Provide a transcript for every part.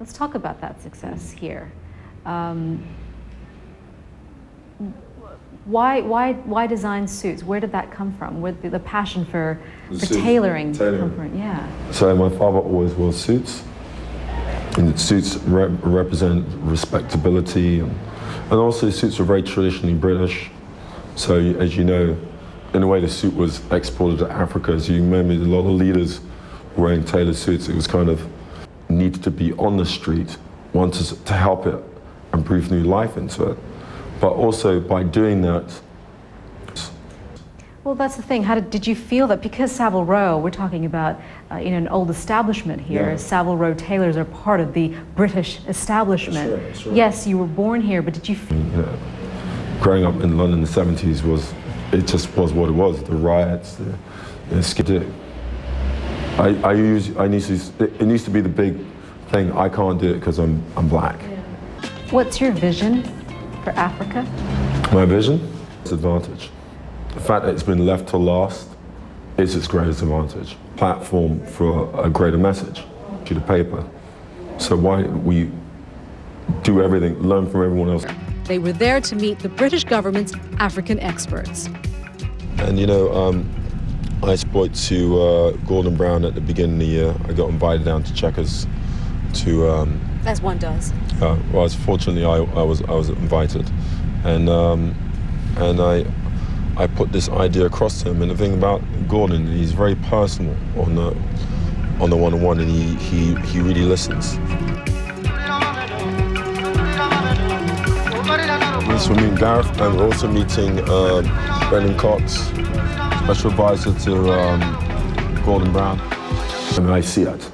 Let's talk about that success here. Why design suits? Where did that come from? Where did the passion for tailoring come from? Yeah. So my father always wore suits, and suits represent respectability, and also suits are very traditionally British. So as you know, in a way the suit was exported to Africa. So you remember a lot of leaders wearing tailored suits. It was kind of needed to be on the street, wanted to help it and breathe new life into it. But also by doing that. Well, that's the thing. How did you feel that because Savile Row, we're talking about in an old establishment here, Yeah. Savile Row tailors are part of the British establishment. That's right, that's right. Yes, you were born here, but did you feel? You know, growing up in London in the 70s it just was what it was. The riots, the skid. It needs to be the big thing. I can't do it because I'm black. Yeah. What's your vision for Africa? My vision? It's advantage. The fact that it's been left to last is its greatest advantage. Platform for a greater message, to the paper. So why don't we do everything, learn from everyone else? They were there to meet the British government's African experts. And you know, I spoke to Gordon Brown at the beginning of the year. I got invited down to Chequers to As one does. well, fortunately, I was invited, and I put this idea across to him. And the thing about Gordon, he's very personal on the one-on-one, and he really listens. So we're meeting Gareth, and we're also meeting Brendan Cox, special advisor to Gordon Brown. And I see it.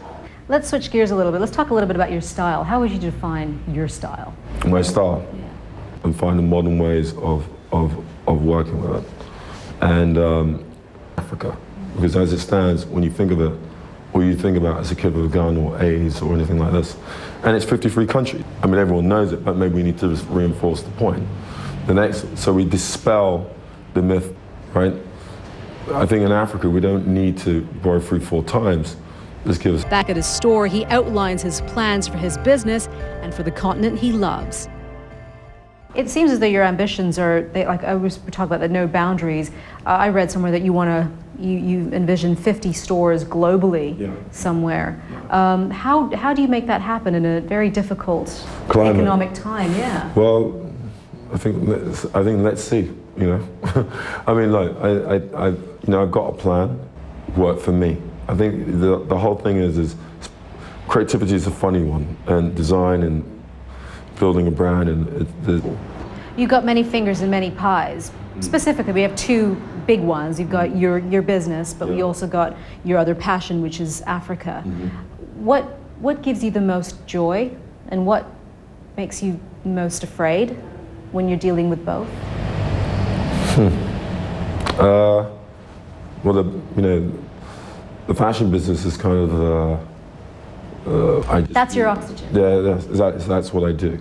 Let's switch gears a little bit. Let's talk a little bit about your style. How would you define your style? My style, Yeah. and finding modern ways of working with it. And Africa, because as it stands, when you think of it, all you think about is a kid with a gun or AIDS or anything like this. And it's 53 countries. I mean, everyone knows it, but maybe we need to just reinforce the point. So we dispel the myth, right? I think in Africa, we don't need to borrow 3-4 times. Just give us. Back at his store, he outlines his plans for his business and for the continent he loves. It seems as though your ambitions are, like I was talking about the no boundaries. I read somewhere that you envision 50 stores globally. Yeah. Somewhere. How do you make that happen in a very difficult Climate. economic time? Yeah. Well, I think let's see. You know, I mean, like I've got a plan. Work for me. I think the whole thing is creativity is a funny one, and design and building a brand and You've got many fingers and many pies. Specifically, we have two big ones. You've got your business, but we also got your other passion, which is Africa. What gives you the most joy, and what makes you most afraid when you're dealing with both? Well, the fashion business is kind of That's your oxygen. Yeah, that's what I do.